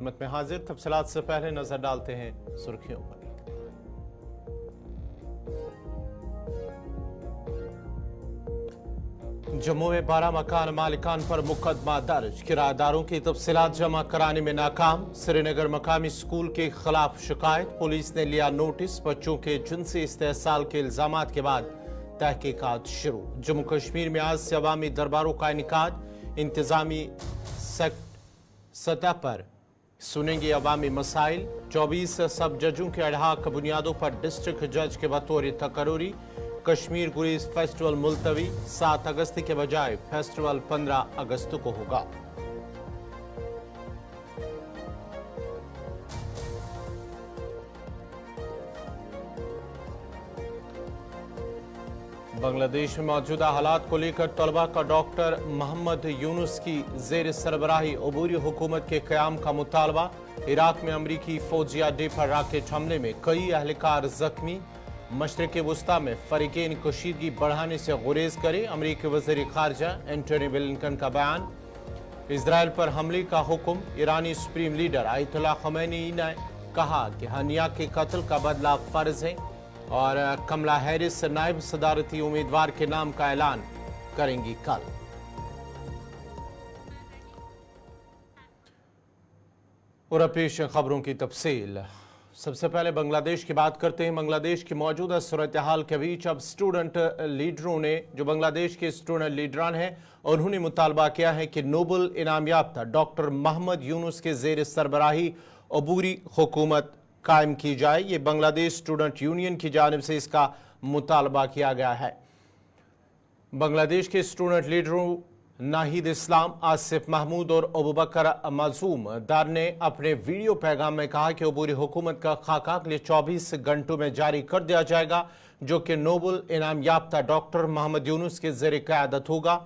में हाजिर तफसीलात से पहले नजर डालते हैं सुर्खियों पर। जम्मू में 12 मकान मालिकान पर मुकदमा दर्ज, किराएदारों की तफसीलात जमा कराने में नाकाम। श्रीनगर मकामी स्कूल के खिलाफ शिकायत, पुलिस ने लिया नोटिस। बच्चों के जिनसी इस्तेहसाल के इल्जामात के बाद तहकीकात शुरू। जम्मू कश्मीर में आज से अवामी दरबारों का इनेकाद, इंतजामी सतह पर सुनेंगे अवामी मसाइल। 24 सब जजों के अड़हाक बुनियादों पर डिस्ट्रिक्ट जज के बतौर तकरूरी। कश्मीर गुरेज फेस्टिवल मुलतवी, 7 अगस्त के बजाय फेस्टिवल 15 अगस्त को होगा। बांग्लादेश में मौजूदा हालात को लेकर तलबा का डॉक्टर मोहम्मद यूनुस की जेर सरबराही अबूरी हुकूमत के क़याम का मुतालबा। इराक में अमरीकी फौजी अड्डे पर राकेट हमले में कई अहलकार जख्मी। मशरिक़ वस्ता में फरीक़ैन कशीदगी बढ़ाने से गुरेज करे, अमरीकी वज़ीर ख़ारजा एंटनी ब्लिंकन का बयान। इजराइल पर हमले का हुक्म, ईरानी सुप्रीम लीडर आयतुल्लाह ख़मैनी ने कहा कि हनिया के कत्ल का बदला फ़र्ज है। और कमला हैरिस नायब सदारती उम्मीदवार के नाम का ऐलान करेंगी कल। और पेश खबरों की तफसील। सबसे पहले बांग्लादेश की बात करते हैं। बांग्लादेश की मौजूदा सूरत हाल के बीच अब स्टूडेंट लीडरों ने, जो बांग्लादेश के स्टूडेंट लीडरान हैं, उन्होंने मुतालबा किया है कि नोबल इनाम याफ्ता डॉक्टर मोहम्मद यूनुस के जेर सरबराही अबूरी हुकूमत कायम की जाए। ये बांग्लादेश स्टूडेंट यूनियन की जानिब से इसका मुतालबा किया गया है। बांग्लादेश के स्टूडेंट लीडरों नाहिद इस्लाम, आसिफ महमूद और अबू बकर मासूम दार ने अपने वीडियो पैगाम में कहा कि अबूरी हुकूमत का खाका अगले 24 घंटों में जारी कर दिया जाएगा, जो कि नोबल इनाम याफ्ता डॉक्टर मोहम्मद यूनुस के ज़ेर क़यादत होगा।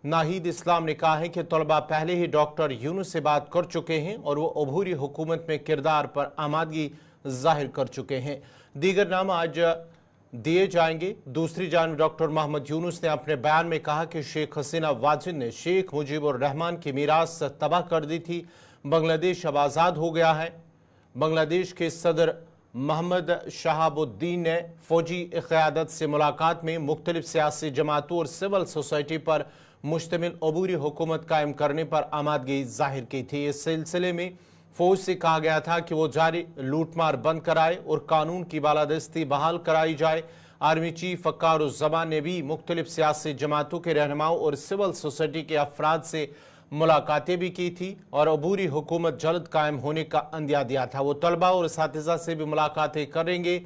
नाहिद इस्लाम ने कहा है कि तलबा पहले ही डॉक्टर यूनुस से बात कर चुके हैं और वो अबूरी हुकूमत में किरदार पर आमादगी जाहिर कर चुके हैं। दीगर नाम आज दिए जाएंगे। दूसरी जानब डॉक्टर मोहम्मद यूनुस ने अपने बयान में कहा कि शेख हसीना वाजिद ने शेख मुजीबुर रहमान की मीरास तबाह कर दी थी। बांग्लादेश अब आज़ाद हो गया है। बांग्लादेश के सदर मोहम्मद शहाबुद्दीन ने फौजी क़यादत से मुलाकात में मुख्तलिफ सियासी जमातों और सिविल सोसाइटी पर मुश्तमिल अबूरी हुकूमत कायम करने पर आमादगी जाहिर की थी। इस सिलसिले में फौज से कहा गया था कि वो जारी लूटमार बंद कराए और कानून की बालादस्ती बहाल कराई जाए। आर्मी चीफ वक़ारुज़्ज़मान ने भी मुख्तलिफ सियासी जमातों के रहनुमाओं और सिविल सोसाइटी के अफराद से मुलाकातें भी की थी और अबूरी हुकूमत जल्द कायम होने का अंदिया दिया था। वो तलबा और असातिज़ा से भी मुलाकातें करेंगे।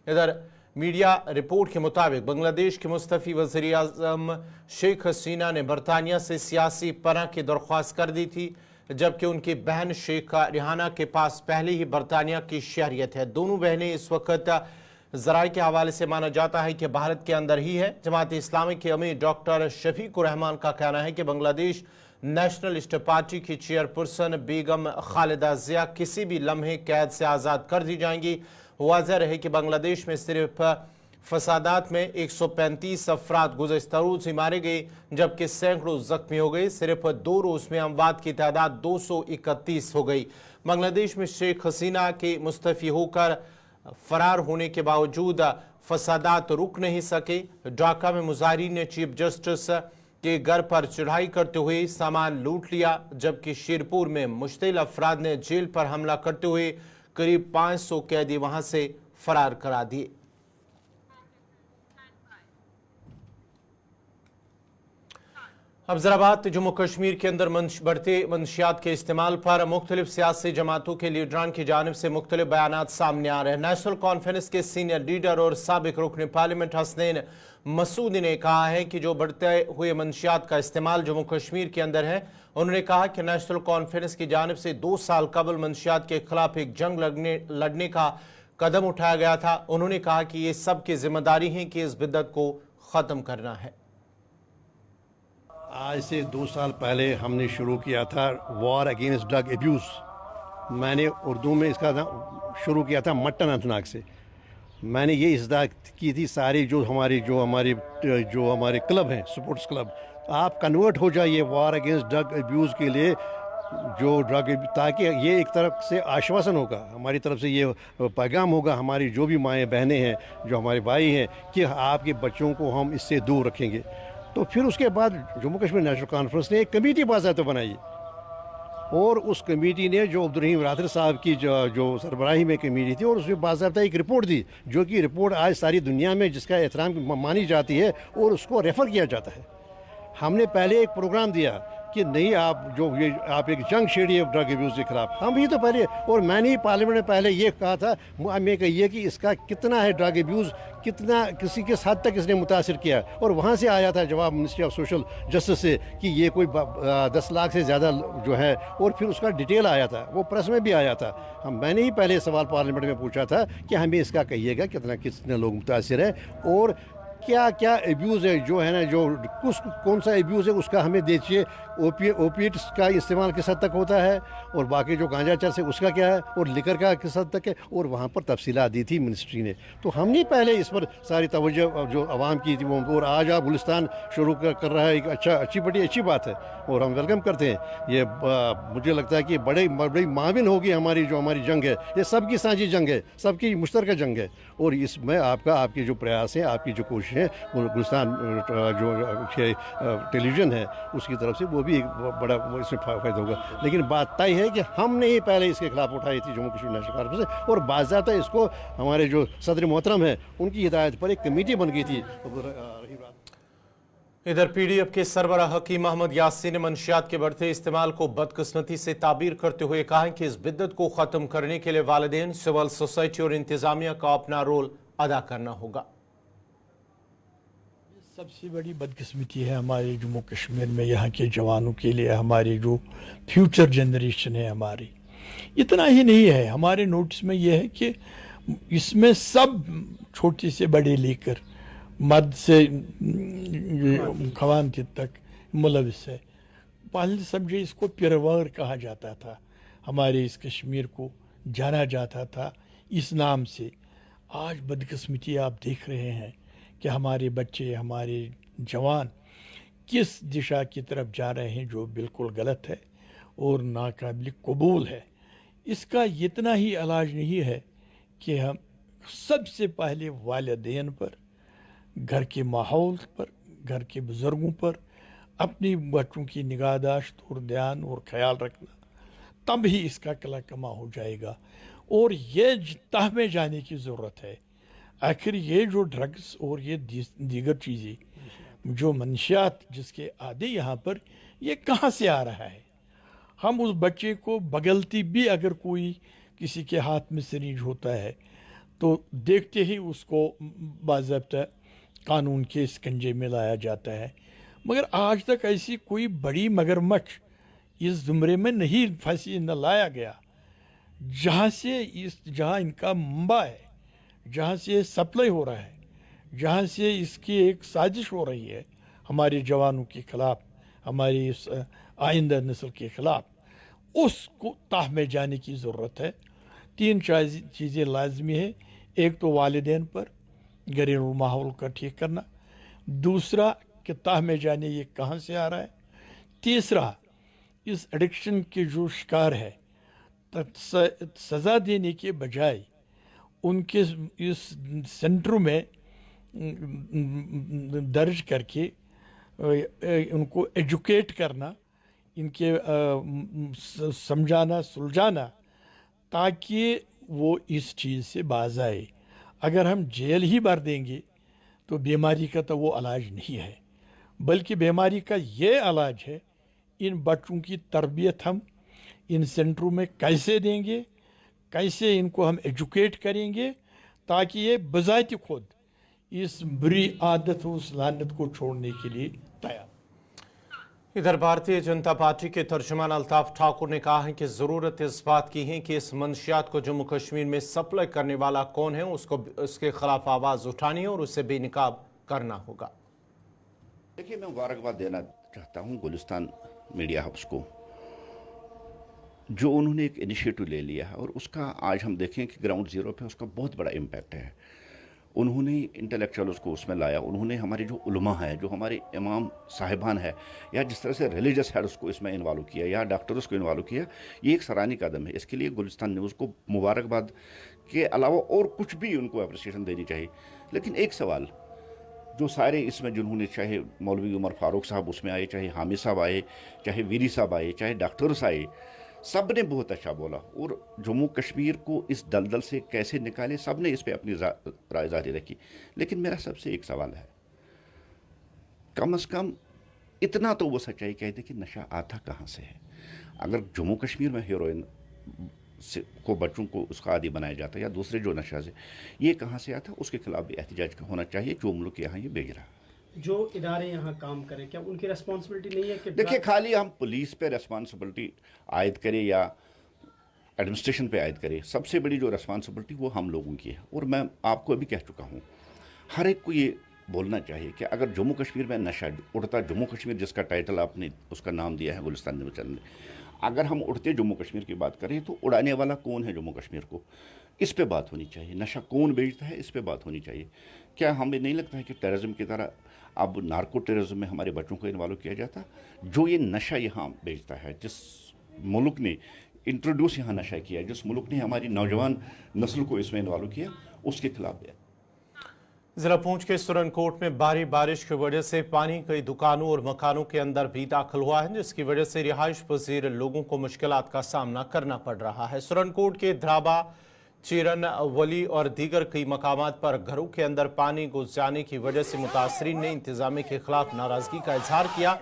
इधर मीडिया रिपोर्ट के मुताबिक बांग्लादेश के मुस्तफ़ी वज़ीर आज़म शेख हसीना ने बरतानिया से सियासी पनाह की दरख्वास्त कर दी थी, जबकि उनकी बहन शेख रिहाना के पास पहले ही बरतानिया की शहरियत है। दोनों बहनें इस वक्त ज़राए के हवाले से माना जाता है कि भारत के अंदर ही है। जमात इस्लामी के अमीर डॉक्टर शफीकुर रहमान का कहना है कि बांग्लादेश नेशनलिस्ट पार्टी की चेयरपर्सन बेगम खालिदा ज़िया किसी भी लम्हे कैद से आज़ाद कर दी जाएंगी। वाज़ह रहे कि बांग्लादेश में सिर्फ फसादात में 135 अफराद गुज़श्ता रोज़ ही मारे गए, जबकि सैकड़ों जख्मी हो गए। सिर्फ 2 रोज़ में अमवात की तादाद 231 हो गई। बांग्लादेश में शेख हसीना के मुस्तफ़ी होकर फरार होने के बावजूद फसादात रुक नहीं सके। ढाका में मुजाहिरीन ने चीफ जस्टिस के घर पर चढ़ाई करते हुए सामान लूट लिया, जबकि शेरपुर में मुश्तिल अफराद ने जेल पर हमला करते हुए करीब 500 कैदी वहां से फरार करा दिए। अब जरा बात जम्मू कश्मीर के अंदर बढ़ते मंशियात के इस्तेमाल पर मुख्तलिफ सियासी जमातों के लीडरान की जानिब से मुख्तलिफ बयानात सामने आ रहे हैं। नेशनल कॉन्फ्रेंस के सीनियर लीडर और साबिक रुकन पार्लियामेंट हसनैन मसूदी ने कहा है कि जो बढ़ते हुए मंशियात का इस्तेमाल जम्मू कश्मीर के अंदर है, उन्होंने कहा कि नेशनल कॉन्फ्रेंस की जानिब से 2 साल कबल मंशियात के खिलाफ एक जंग लड़ने का कदम उठाया गया था। उन्होंने कहा कि ये सब की जिम्मेदारी है कि इस बिद्दत को ख़त्म करना है। आज से 2 साल पहले हमने शुरू किया था वॉर अगेंस्ट ड्रग एब्यूज़। मैंने उर्दू में इसका शुरू किया था मट्टन अनंतनाग से। मैंने ये इज़्दा की थी सारी जो हमारे क्लब हैं, स्पोर्ट्स क्लब, आप कन्वर्ट हो जाइए वॉर अगेंस्ट ड्रग एब्यूज़ के लिए। جو ڈرگ، تاکہ یہ ایک طرف سے آشواسن ہوگا، ہماری طرف سے یہ پیغام ہوگا ہماری جو بھی مائیں بہنیں ہیں، جو ہمارے بھائی ہیں، کہ آپ کے بچوں کو ہم اس سے دور رکھیں گے. تو پھر اس کے بعد جموں کشمیر نیشنل کانفرنس نے ایک کمیٹی باضابطہ بنائی، اور اس کمیٹی نے جو عبدالرحیم راتر صاحب کی جو سربراہی میں کمیٹی تھی، اور اس میں باضابطہ ایک رپورٹ دی، جو کہ رپورٹ آج ساری دنیا میں جس کا احترام مانی جاتی ہے اور اس کو ریفر کیا جاتا ہے. ہم نے پہلے ایک پروگرام دیا کہ نہیں، آپ ایک جنگ چھیڑیے ڈرگ ایبیوز کے خلاف. ہم بھی تو پہلے، اور میں نے پارلیمنٹ میں پہلے یہ کہا تھا، میں کہیے کہ اس کا کتنا ہے ڈرگ ایبیوز، کتنا کسی کس حد تک اس نے متاثر کیا. اور وہاں سے آیا تھا جواب منسٹری آف سوشل جسٹس سے کہ یہ کوئی 10 لاکھ سے زیادہ جو ہے، اور پھر اس کا ڈیٹیل آیا تھا، وہ پریس میں بھی آیا تھا. میں نے ہی پہلے سوال پارلیمنٹ میں پوچھا تھا کہ ہمیں اس کا کہیے گا کتنے لوگ متاثر ہیں، اور کیا کیا ایبیوز ہے، جو ہے نا، جو کون سا ایبیوز ہے اس کا ہمیں دیکھیے. اوپیٹس کا استعمال کس حد تک ہوتا ہے، اور باقی جو گانجا چرس ہے اس کا کیا ہے، اور لیکر کا کس حد تک ہے، اور وہاں پر تفصیلات دی تھی منسٹری نے. تو ہم نے پہلے اس پر ساری توجہ جو عوام کی تھی وہ، اور آج آپ گلستان شروع کر رہا ہے، ایک اچھی بات ہے، اور ہم ویلکم کرتے ہیں. یہ مجھے لگتا ہے کہ بڑی معاون ہوگی ہماری جنگ ہے. یہ سب کی سانجھی جنگ ہے، سب کی مشترکہ جنگ ہے، اور اس میں آپ کے جو پریاس ہیں، آپ کی جو کوششیں ہیں، گلستان جو ٹیلی ویژن ہے اس کی طرف سے، وہ بھی ایک بڑا اس میں فائدہ ہوگا. لیکن بات طے ہے کہ ہم نے ہی پہلے اس کے خلاف اٹھائی تھی جموں کشمیر نیشنل کانفرنس سے، اور باضابطہ اس کو ہمارے جو صدر محترم ہیں ان کی ہدایت پر ایک کمیٹی بن گئی تھی. ادھر پی ڈی ایف کے سربراہ حکیم محمد یاسین نے منشیات کے بڑھتے استعمال کو بدقسمتی سے تعبیر کرتے ہوئے کہا کہ اس بدعت کو ختم کرنے کے لیے والدین، سول سوسائٹی اور انتظامیہ کا اپنا رول ادا کرنا ہوگا. سب سے بڑی بدقسمتی ہے ہمارے جموں کشمیر میں، یہاں کے جوانوں کے لیے، ہماری جو فیوچر جنریشن ہے ہماری. اتنا ہی نہیں ہے، ہمارے نوٹس میں یہ ہے کہ اس میں سب چھوٹے سے بڑے لے کر مرد سے خواتین تک ملوث ہے. پہلے سمجھے اس کو پیروار کہا جاتا تھا، ہمارے اس کشمیر کو جانا جاتا تھا اس نام سے. آج بدقسمتی آپ دیکھ رہے ہیں کہ ہمارے بچے، ہمارے جوان کس دشا کی طرف جا رہے ہیں، جو بالکل غلط ہے اور ناقابل قبول ہے. اس کا اتنا ہی علاج نہیں ہے کہ ہم سب سے پہلے والدین پر، گھر کے ماحول پر، گھر کے بزرگوں پر اپنی بچوں کی نگہداشت اور دھیان اور خیال رکھنا، تب ہی اس کا کلا کما ہو جائے گا. اور یہ تہ میں جانے کی ضرورت ہے. آخر یہ جو ڈرگس اور یہ دیگر چیزیں، جو منشیات جس کے عادی یہاں پر، یہ کہاں سے آ رہا ہے؟ ہم اس بچے کو بغلطی بھی اگر کوئی کسی کے ہاتھ میں سرنج ہوتا ہے تو دیکھتے ہی اس کو باضابطہ قانون کے اسکنجے میں لایا جاتا ہے. مگر آج تک ایسی کوئی بڑی مگرمچھ اس زمرے میں نہیں پھنسی، نہ لایا گیا جہاں ان کا منبع ہے، جہاں سے یہ سپلائی ہو رہا ہے، جہاں سے اس کی ایک سازش ہو رہی ہے ہمارے جوانوں کے خلاف، ہماری اس آئندہ نسل کے خلاف. اس کو تہ میں جانے کی ضرورت ہے. 3 چیزیں لازمی ہیں. ایک تو والدین پر گھریلو ماحول کا ٹھیک کرنا، دوسرا کہ تہ میں جانے یہ کہاں سے آ رہا ہے، تیسرا اس ایڈکشن کے جو شکار ہے سزا دینے کے بجائے ان کے اس سینٹر میں درج کر کے ان کو ایجوکیٹ کرنا، ان کے سمجھانا سلجھانا، تاکہ وہ اس چیز سے باز آئے. اگر ہم جیل ہی بھر دیں گے تو بیماری کا تو وہ علاج نہیں ہے، بلکہ بیماری کا یہ علاج ہے. ان بچوں کی تربیت ہم ان سینٹروں میں کیسے دیں گے، کیسے ان کو ہم ایجوکیٹ کریں گے تاکہ یہ بذات خود اس بری عادت و اس لعنت کو چھوڑنے کے لیے تیار. ادھر بھارتیہ جنتا پارٹی کے ترجمان الطاف ٹھاکر نے کہا ہے کہ ضرورت اس بات کی ہے کہ اس منشیات کو جموں کشمیر میں سپلائی کرنے والا کون ہے اس کے خلاف آواز اٹھانی ہے اور اسے بے نقاب کرنا ہوگا. دیکھیے، میں مبارکباد دینا چاہتا ہوں گلستان میڈیا ہاؤس کو، جو انہوں نے ایک انیشیٹو لے لیا ہے، اور اس کا آج ہم دیکھیں کہ گراؤنڈ زیرو پہ اس کا بہت بڑا امپیکٹ ہے. उन्होंने इंटेलेक्चुअल्स को उसमें लाया, उन्होंने हमारे जो उलमा है, जो हमारे इमाम साहिबान है, या जिस तरह से रिलीजियस हेड्स को इसमें इन्वॉल्व किया या डॉक्टर्स को इन्वॉल्व किया, ये एक सराहनीय कदम है। इसके लिए गुलिस्तान न्यूज़ को मुबारकबाद के अलावा और कुछ भी उनको अप्रिसिएशन देनी चाहिए। लेकिन एक सवाल, जो सारे इसमें जिन्होंने, चाहे मौलवी उमर फारूक साहब उसमें आए, चाहे हामिद साहब आए, चाहे वीरी साहब आए, चाहे डॉक्टर्स आए, सब ने बहुत अच्छा बोला। और जम्मू कश्मीर को इस दलदल से कैसे निकाले, सब ने इस पे अपनी राय जारी रखी। लेकिन मेरा सबसे एक सवाल है, कम से कम इतना तो वो सच्चाई कह दे कि नशा आता कहाँ से है। अगर जम्मू कश्मीर में हेरोइन को बच्चों को उसका आदी बनाया जाता है या दूसरे जो नशा से, ये कहाँ से आता है, उसके खिलाफ भी एहतजाज होना चाहिए जो मुल्क यहाँ ये भेज रहा है। जो इदारे यहाँ काम करें, क्या उनकी रिस्पॉन्सिबिलिटी नहीं है कि देखिए, खाली हम पुलिस पे रिस्पॉन्सिबिलिटी आयद करें या एडमिनिस्ट्रेशन पे आयद करें, सबसे बड़ी जो रिस्पॉन्सिबिलिटी वो हम लोगों की है। और मैं आपको अभी कह चुका हूँ, हर एक को ये बोलना चाहिए कि अगर जम्मू कश्मीर में नशा उड़ता, जम्मू कश्मीर जिसका टाइटल आपने उसका नाम दिया है गुलिस्तान न्यूज़ चैनल ने, अगर हम उड़ते जम्मू कश्मीर की बात करें तो उड़ाने वाला कौन है जम्मू कश्मीर को, इस पे बात होनी चाहिए। नशा कौन बेचता है, इस पे बात होनी चाहिए। क्या हमें नहीं लगता है कि टेररिज्म की तरह अब नार्को टेररिज्म में हमारे बच्चों को इन्वॉल्व किया जाता? जो ये नशा यहाँ बेचता है, जिस मुल्क ने इंट्रोड्यूस यहाँ नशा किया, जिस मुल्क ने हमारी नौजवान नस्ल को इसमें इन्वॉल्व किया, उसके खिलाफ है। जिला पूंछ के सुरनकोट में भारी बारिश की वजह से पानी कई दुकानों और मकानों के अंदर भी दाखिल हुआ है, जिसकी वजह से रिहाइश पजीर लोगों को मुश्किलात का सामना करना पड़ रहा है। सुरनकोट के ध्राबा, चीरन, वली और दीगर कई मकामात पर घरों के अंदर पानी घुस जाने की वजह से मुतासरीन ने इंतजामिया के खिलाफ नाराजगी का इजहार किया।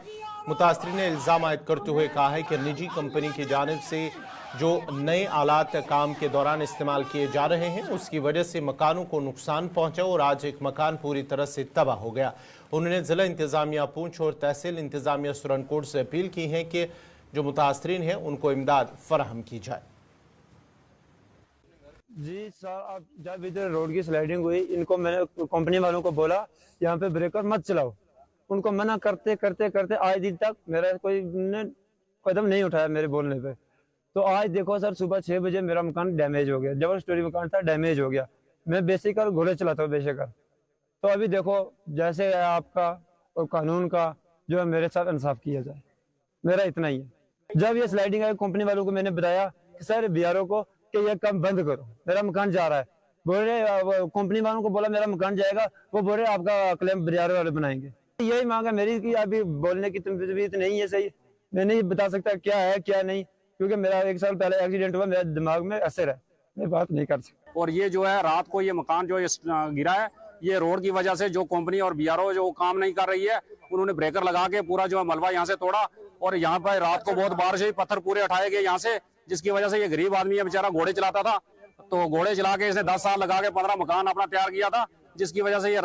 मुतासरीन ने इल्ज़ाम आयद करते हुए कहा है कि निजी कंपनी की जानिब से जो नए आलात काम के दौरान इस्तेमाल किए जा रहे हैं, उसकी वजह से मकानों को नुकसान पहुंचा और आज एक मकान पूरी तरह से तबाह हो गया। उन्होंने जिला इंतजामिया पूंछ और तहसील इंतजामिया सुरनकोट से अपील की है कि जो मुतासरीन हैं उनको इमदाद फराहम की जाए। जी सर, अब जब इधर रोड की स्लाइडिंग हुई, इनको मैंने कंपनी वालों को बोला यहाँ पे ब्रेकर मत चलाओ। उनको मना करते करते करते आज दिन तक मेरा कोई ने कदम नहीं उठाया मेरे बोलने पे। तो आज देखो सर, सुबह 6 बजे मेरा मकान डैमेज हो गया, डबल स्टोरी मकान था, डैमेज हो गया। मैं बेसिकल घोड़े चलाता हूँ बेशकर। तो अभी देखो जैसे है आपका और कानून का जो है मेरे साथ इंसाफ किया जाए, मेरा इतना ही है। जब ये स्लाइडिंग आई, कंपनी वालों को मैंने बताया कि सर बीआरओ को कि ये काम बंद करो, मेरा मकान जा रहा है। बोल रहे, कंपनी वालों को बोला मेरा मकान जाएगा, वो बोल रहे आपका क्लेम बीआरओ वाले बनाएंगे। यही मांग है मेरी कि अभी बोलने की तबीयत नहीं है सही, मैं नहीं बता सकता क्या है क्या नहीं, क्योंकि मेरा 1 साल पहले एक्सीडेंट हुआ, मेरे दिमाग में असर है, मैं बात नहीं कर सकता। और ये जो है रात को ये मकान जो गिरा है, ये रोड की वजह से जो कंपनी और बीआरओ जो काम नहीं कर रही है, उन्होंने ब्रेकर लगा के पूरा जो है मलबा यहाँ से तोड़ा। और यहाँ पर रात को बहुत बारिश हुई, पत्थर पूरे उठाए गए यहाँ से, जिसकी वजह से ये गरीब आदमी है बेचारा, घोड़े चलाता था। तो घोड़े चला के इसने 10 साल लगा के 15 मकान अपना तैयार किया था, जिसकी वजह से ये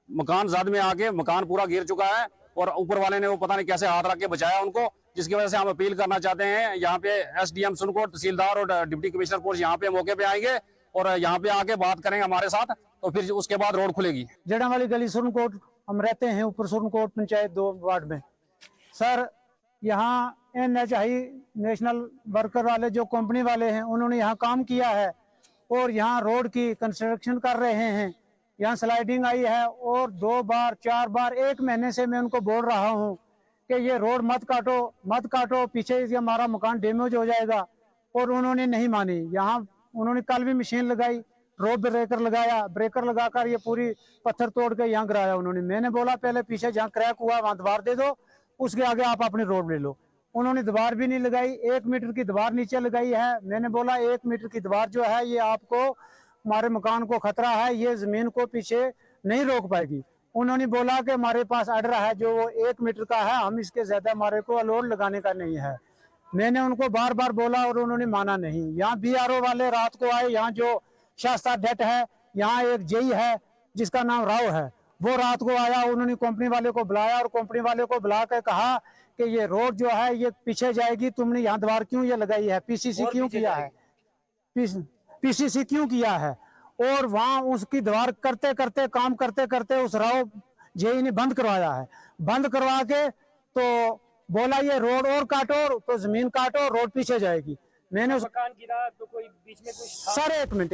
मकान जद में आके मकान पूरा गिर चुका है। और ऊपर वाले ने वो पता नहीं कैसे हाथ रख के बचाया उनको, जिसकी वजह से हम अपील करना चाहते हैं। यहाँ पे एसडीएम सुरनकोट, तहसीलदार और डिप्टी कमिश्नर पुलिस यहाँ पे मौके पे आएंगे और यहाँ पे आके बात करेंगे हमारे साथ, तो फिर उसके बाद रोड खुलेगी। जड़ा वाली गली सुरनकोट, हम रहते हैं ऊपर सुरनकोट पंचायत 2 वार्ड में। सर यहाँ NHI नेशनल वर्कर वाले जो कंपनी वाले हैं, उन्होंने यहाँ काम किया है और यहाँ रोड की कंस्ट्रक्शन कर रहे हैं। यहाँ स्लाइडिंग आई है और 2 बार 4 बार 1 महीने से मैं उनको बोल रहा हूँ कि ये रोड मत काटो, पीछे से हमारा मकान डैमेज हो जाएगा, और उन्होंने नहीं मानी। यहाँ उन्होंने कल भी मशीन लगाई, रोड ब्रेकर लगाया, ब्रेकर लगाकर ये पूरी पत्थर तोड़ के यहाँ गिराया उन्होंने। मैंने बोला पहले पीछे जहाँ क्रैक हुआ वहाँ दीवार दे दो, उसके आगे आप अपनी रोड ले लो। उन्होंने दीवार भी नहीं लगाई, 1 मीटर की दीवार नीचे लगाई है। मैंने बोला 1 मीटर की दीवार जो है ये आपको, हमारे मकान को खतरा है, ये जमीन को पीछे नहीं रोक पाएगी। उन्होंने बोला कि हमारे पास ऑर्डर है जो वो 1 मीटर का है, हम इसके ज्यादा हमारे को लोड लगाने का नहीं है। मैंने उनको बार बार बोला और उन्होंने माना नहीं। यहाँ बीआरओ वाले रात को आए, यहाँ जो शास्त्रा डेट है, यहाँ एक जेई है जिसका नाम राव है, वो रात को आया, उन्होंने कंपनी वाले को बुलाया और कंपनी वाले को बुला कर कहा कि ये रोड जो है ये पीछे जाएगी, तुमने यहाँ दीवार क्यों ये लगाई है, पीसीसी क्यों किया है, पीसीसी क्यों किया है। और वहाँ उसकी दीवार करते करते काम करते करते उस राव जेई ने बंद करवाया है। बंद करवा के तो बोला ये रोड और काटो, तो जमीन काटो, रोड पीछे जाएगी। मैंने उस मकान गिरा तो कोई बीच में कुछ सर एक मिनट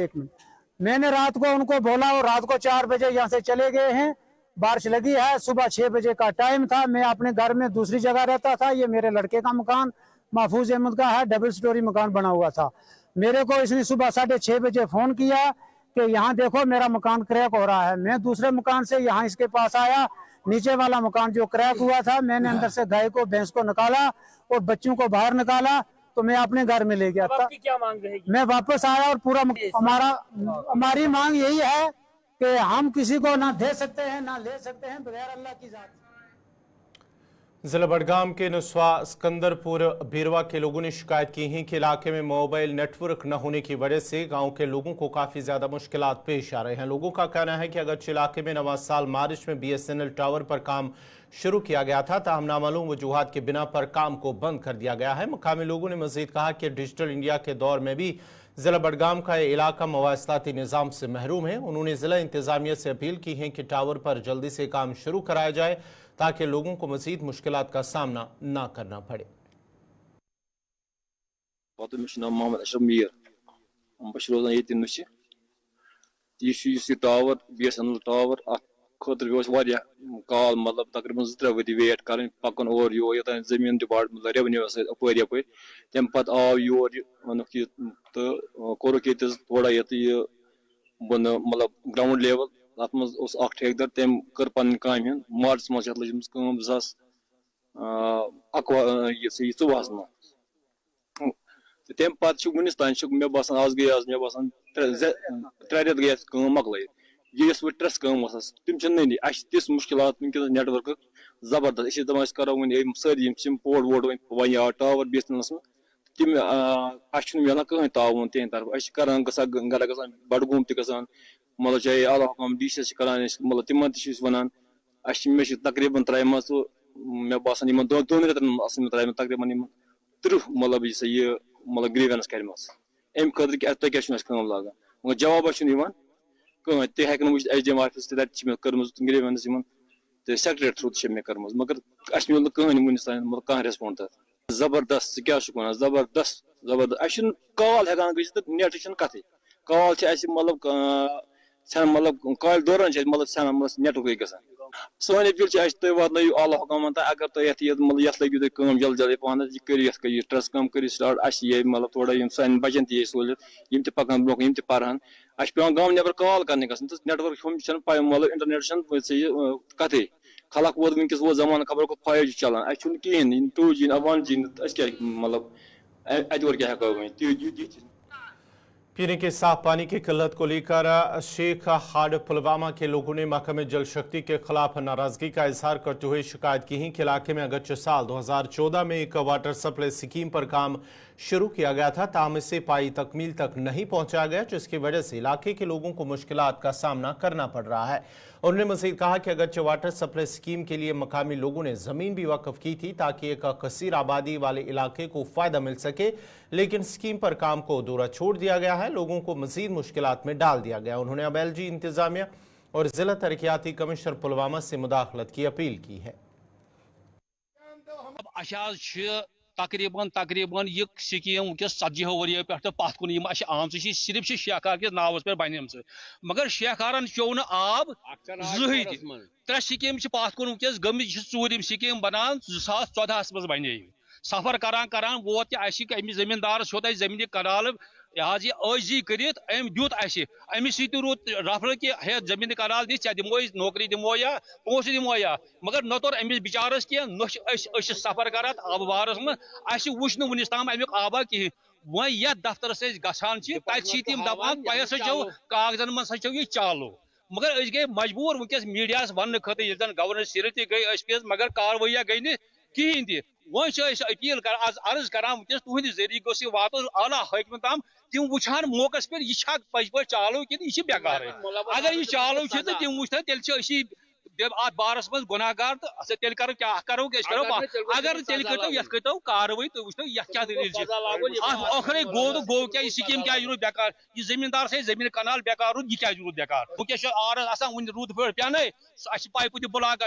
मैंने रात को उनको बोला और रात को 4 बजे यहाँ से चले गए हैं। बारिश लगी है, सुबह 6 बजे का टाइम था। मैं अपने घर में दूसरी जगह रहता था। ये मेरे लड़के का मकान महफूज अहमद का है, डबल स्टोरी मकान बना हुआ था। मेरे को इसने सुबह 6:30 बजे फोन किया कि यहाँ देखो मेरा मकान क्रैक हो रहा है। मैं दूसरे मकान से यहाँ इसके पास आया। नीचे वाला मकान जो क्रैक हुआ था, मैंने अंदर से गाय को भैंस को निकाला और बच्चों को बाहर निकाला, तो मैं अपने घर में ले गया था। क्या मांग रहेगी? मैं वापस आया और पूरा हमारी मांग यही है कि हम किसी को ना दे सकते हैं ना ले सकते हैं बगैर अल्लाह की जात। जिला बडगाम के नुस्वा सिकंदरपुर बीरवा के लोगों ने शिकायत की है कि इलाके में मोबाइल नेटवर्क न होने की वजह से गांव के लोगों को काफ़ी ज़्यादा मुश्किलात पेश आ रहे हैं। लोगों का कहना है कि अगरचे इलाके में नवा साल मार्च में BSNL टावर पर काम शुरू किया गया था, ताहम नामालूम वजूहात के बिना पर काम को बंद कर दिया गया है। मकामी लोगों ने मजीद कहा कि डिजिटल इंडिया के दौर में भी जिला बडगाम का ये इलाका मवासलाती निज़ाम से महरूम है। उन्होंने जिला इंतज़ामिया से अपील की है कि टावर पर जल्दी से काम शुरू कराया जाए ताकि लोगों को मजीद मुश्किलात का सामना ना करना पड़े। मोहम्मद अशरफ मीर बस रोजान ये नुश टावर BSNL टावर खतर काल मतलब तकरीबन 2-3 वरी वेट कर पकन और यो ये जमीन डिपार्टमेंट रेवन्यू अपर यप तम पे आव योर वनुक तो कोरुक ये थोड़ा ये बन मतलब ग्राउंड लेवल तथ मज ठेकेदार तम कर पन काम मार्च मज लजमस 2024 तम पे वनस तान मे बसान आज गई मे बसान 3 रेत गई मकल ये ट्रस तम नी तिस मुश्किलात वनकस नेटवर्क जबरदस्त दपान करो वन सारी पोड वोड वन आव टावर BSNL तम मिलान कहीं ताउन तेन तरफ करान गरा ग बडगूम तक मतलब चाहे आला हुकूम DCS करान मतलब तिमन वन मे तकरीबन त्रायम मे बसान 2 रेतन त्रायम तकरीबन 30 मतलब ये मतलब ग्रीवेंस कर अम खतर क्या लागान मगर जवाब कहीं तह हेक SDM ऑफिस तक कर्म ग्रीवेंस तो सेक्रेटरी थ्रू मे कर्म मगर मिल कहीं वनस तान मतलब कह रेस्पॉन्ड तक जबरदस्त क्या वन जबरदस्त कॉल हेकान गई नेट कथ कॉल मतलब मतलब कॉल दौरान मतलब नेटवर्क गसान सोन अपील तुम वात आला हुकूम अगर तुम मतलब लगे तुम जल्दी जल्दी पान कर ट्रस कम कर स्टार्ट मतलब थोड़ा सान बचन ती सहूलियत पकान ब्रोह पारान पेवान गाँव नबर कॉल करने तो नेटवर्क मतलब इंटरनेट कथ खलक वो वनकस वो जमान खबर को 5G चलान कहें 2G 1G क्या मतलब अत क्या हेको पीने के साफ पानी की किल्लत को लेकर शेख हाड पुलवामा के लोगों ने महकमे जल शक्ति के खिलाफ नाराजगी का इजहार करते हुए शिकायत की है कि इलाके में अगरचे साल 2014 में एक वाटर सप्लाई स्कीम पर काम शुरू किया गया था, ताहम इसे पाई तकमील तक नहीं पहुंचाया गया, जिसकी वजह से इलाके के लोगों को मुश्किलात का सामना करना पड़ रहा है। उन्होंने मजीद कहा कि अगरचे वाटर सप्लाई स्कीम के लिए मकामी लोगों ने ज़मीन भी वक्फ की थी ताकि एक कसीर आबादी वाले इलाके को फ़ायदा मिल सके, लेकिन स्कीम पर काम को अधूरा छोड़ दिया गया है, लोगों को मजीद मुश्किलात में डाल दिया गया। उन्होंने अब LG इंतज़ामिया और ज़िला तरक्याती कमिश्नर पुलवामा से मुदाखलत की अपील की है। तकरीबन ये स्कीम वस 40 वरियो पे पत कुन आम सिर्फ शेखार किस नावस पे बन मगर शेखारन चो न आब जहन 3 स्कीम पत कुन वस गम 4 स्कीम बनान 2014 मज बने सफर करान वोत जमींदार वो जमीन कनाल ये अजी कर दुत अमिस रूद रफर कि हे जमीन कनाल दी दिमो नौकरी दिमो या पोस दिमो या मगर न तोर अमिस बिचारस कह न सफर कर आब बारस मज वुच वनस ताम अमुक आबा कहें वो ये दफ्तर गसान तम दपान तह सो कागजन मन सो यह चालू मगर गई मजबूर वनकस मीडिया वन खतर गवर्नर सिर पे मगर कार्रवाइया गई नी कहें तह वो अपील कर अर्ज करान वनकस तुहद जरिए गोस वात आला हकम तम तम वुचान मौका पे यह पज पे चालू कि यह बेकार अगर यह चालू तो तम वुचन तेल बारस मज गुनाहगार तो तेल करो क्या करो अगर तेल करो ये करो कार्रवाई तो वो आखिर गो तो गो क्या स्कीम क्या रूद बेकार यह जमींदार से जमीन कनाल बेकार रूद यह क्या रूद बेकार वह आरस वन रूद पे पेन पाइप बुला ग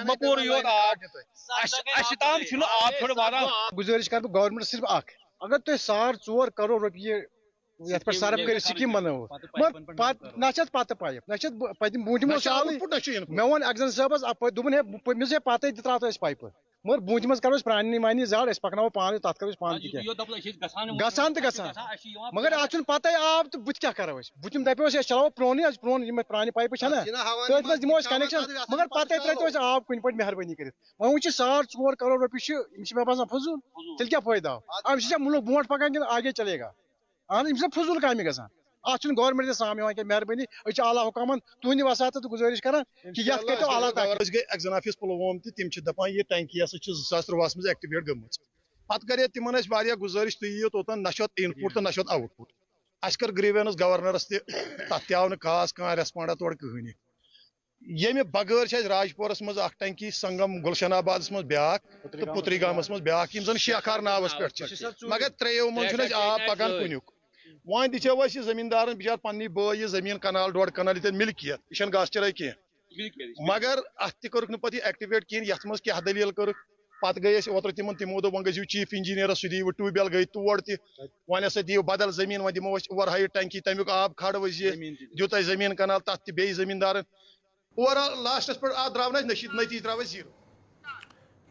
मपूर योत आब आब गुजारिश कर गवर्नमेंट सिर्फ अगर तुम 4.5 करोड़ रुपये ये पर सर्व कर स्कीम बनाओ मगर ना पत पाइप ना बूंटम मे वो अगजन साहबस दोपन है पमिस है पत त्रा पाइप मगर बूंटम करो प्रानी मानी जड़ पकनो पान तथ करो पान गसान तो गसान मगर आज पत आब तो बुत क्या करो बुतम दपो चलो प्रोन प्रोन प्रानी पाइप ना तो दिमो कनेक्शन मगर पत त्रो आब कुन पे मेहरबानी कर वो 4.5 करोड़ रुपये मे बसान फजूल तेल क्या फायदा अम मुल्क ब्रोट पकान कि आगे चलेगा अम फजूल काम गसान अत गवर्नमेंट साम मेहरबानी आला हुकामन तुहद वसात तो गुजारिश कर कि आला गई एक्जन ऑफिस पुलवाम तम दपान ये टंकी 2013 मज एक्टिवेट गम पे करे तिमन गुजारिश तुम यीो तोतन ना इनपुट तो ना आउटपुट अस कर ग्रीवेंस गवर्नरस तथ आव खास कह रेस्पॉन्डा तोड़ कहनी ये बगैर राजपुरस मज टंकी संगम गुलशनाबाद मज ब्या तो पुत्री गामस मज ब्या जन शेखार नावस पे मगर त्रेयो मन आब पकान कुनुक वन दिचो जमींदार बिचार पन्नी बे जमीन कनाल 1.5 कनाल मिल्कियत यह गास चराई कह मगर अत कर्क पे एक्टिवेट कहें ये मज क्या दलील कर पे गई ओतर तिमो दोप वो चीफ इंजीनियर सह दी ट्यूबवेल गई तोड़ वन हसा दिव बदल जमीन वो दिमो ओवर हाइट टंकी तमिक आब खड़ वजी दित जमीन कनाल तथ बे जमींदार ओवरऑल लास्टस पे द्राव नतीज द्राव 0।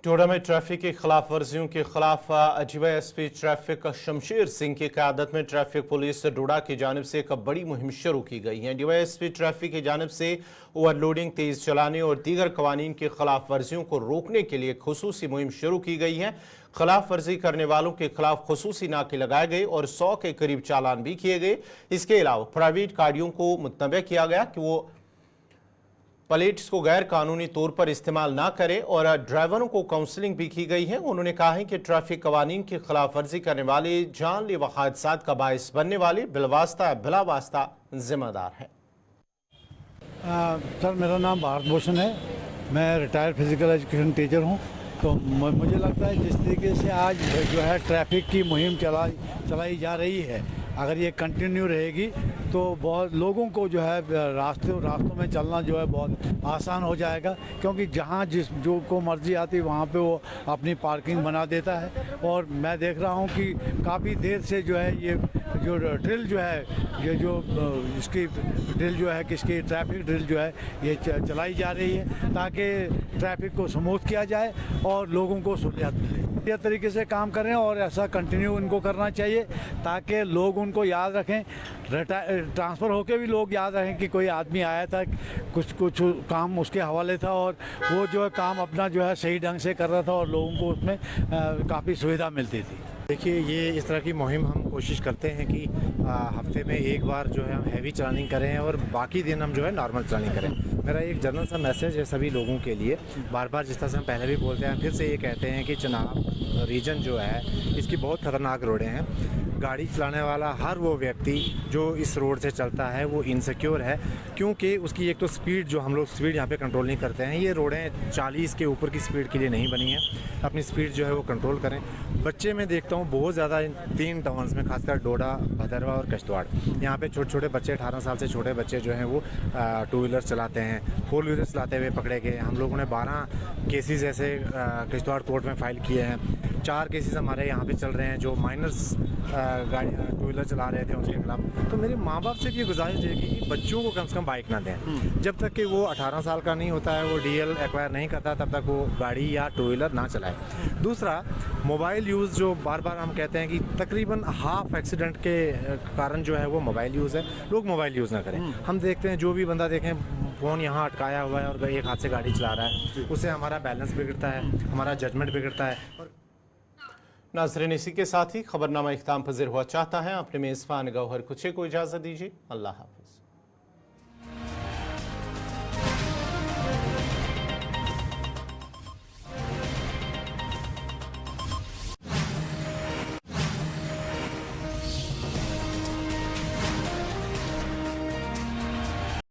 टोडा में ट्रैफिक की खिलाफ वर्जियों के खिलाफ DYSP ट्रैफिक शमशेर सिंह की क़यादत में ट्रैफिक पुलिस डोडा की जानिब से एक बड़ी मुहिम शुरू की गई है। DYSP ट्रैफिक की जानिब से ओवरलोडिंग, तेज चलाने और दीगर कवानीन की खिलाफ वर्जियों को रोकने के लिए खुसूसी मुहिम शुरू की गई है। खिलाफ वर्जी करने वालों के खिलाफ खुसूसी नाके लगाए गए और 100 के करीब चालान भी किए गए। इसके अलावा प्राइवेट गाड़ियों को मुतनबे किया गया कि वो प्लेट्स को गैर कानूनी तौर पर इस्तेमाल ना करें और ड्राइवरों को काउंसलिंग भी की गई है। उन्होंने कहा है कि ट्रैफिक कवानीन की खिलाफ वर्जी करने वाले जानलेवा हादसात का बायस बनने वाले बिलवास्ता बिला वास्ता जिम्मेदार है। सर मेरा नाम भारत भूषण है, मैं रिटायर्ड फिजिकल एजुकेशन टीचर हूँ। तो मुझे लगता है जिस तरीके से आज जो है ट्रैफिक की मुहिम चलाई जा रही है, अगर ये कंटिन्यू रहेगी तो बहुत लोगों को जो है रास्तों में चलना जो है बहुत आसान हो जाएगा, क्योंकि जहाँ जो को मर्जी आती वहाँ पे वो अपनी पार्किंग बना देता है। और मैं देख रहा हूँ कि काफ़ी देर से जो है ये जो ड्रिल जो है इसकी ड्रिल जो है किसकी ट्रैफिक ड्रिल जो है ये चलाई जा रही है ताकि ट्रैफिक को स्मूथ किया जाए और लोगों को सहूलियत मिले। इस तरीके से काम करें और ऐसा कंटिन्यू इनको करना चाहिए ताकि लोग उनको याद रखें, ट्रांसफ़र होके भी लोग याद रखें कि कोई आदमी आया था, कुछ काम उसके हवाले था और वो जो है काम अपना जो है सही ढंग से कर रहा था और लोगों को उसमें काफ़ी सुविधा मिलती थी। देखिए, ये इस तरह की मुहिम हम कोशिश करते हैं कि हफ्ते में एक बार जो है हम हैवी चलानिंग करें और बाकी दिन हम जो है नॉर्मल चलानिंग करें। मेरा एक जनरल सा मैसेज है सभी लोगों के लिए, बार बार जिस तरह से हम पहले भी बोलते हैं, फिर से ये कहते हैं कि चनाब रीजन जो है इसकी बहुत ख़तरनाक रोडें हैं। गाड़ी चलाने वाला हर वो व्यक्ति जो इस रोड से चलता है वो इनसिक्योर है, क्योंकि उसकी एक तो स्पीड जो हम लोग स्पीड यहाँ पे कंट्रोल नहीं करते हैं। ये रोडें 40 के ऊपर की स्पीड के लिए नहीं बनी हैं, अपनी स्पीड जो है वो कंट्रोल करें। बच्चे मैं देखता हूँ बहुत ज़्यादा इन 3 टाउन्स में, खासकर डोडा, भदरवा और किश्तवाड़, यहाँ पे छोटे छोटे बच्चे 18 साल से छोटे बच्चे जो हैं वो 2 व्हीलर चलाते हैं, 4 व्हीलर चलाते हुए पकड़े गए। हम लोगों ने 12 केसेस ऐसे किश्तवाड़ कोर्ट में फ़ाइल किए हैं। 4 केसेस हमारे यहाँ पे चल रहे हैं जो माइनर्स गाड़ियाँ 2 व्हीलर चला रहे थे उनके खिलाफ। तो मेरे माँ बाप से भी ये गुजारिश है कि बच्चों को कम से कम बाइक ना दें। जब तक कि वो 18 साल का नहीं होता है, वो DL एक्वायर नहीं करता, तब तक वो गाड़ी या 2 व्हीलर ना चलाए। दूसरा, मोबाइल यूज़ जो बार बार हम कहते हैं कि तकरीबन हाफ एक्सीडेंट के कारण जो है वो मोबाइल यूज़ है, लोग मोबाइल यूज़ ना करें। हम देखते हैं जो भी बंदा देखें फ़ोन यहाँ अटकाया हुआ है और एक हाथ से गाड़ी चला रहा है, उससे हमारा बैलेंस बिगड़ता है, हमारा जजमेंट बिगड़ता है। नाज़रीन, इसी के साथ ही खबरनामा इख्तिताम पज़ीर हुआ चाहता है। अपने मेज़बान गौहर कुछे को इजाज़त दीजिए। अल्लाह हाफ़िज़।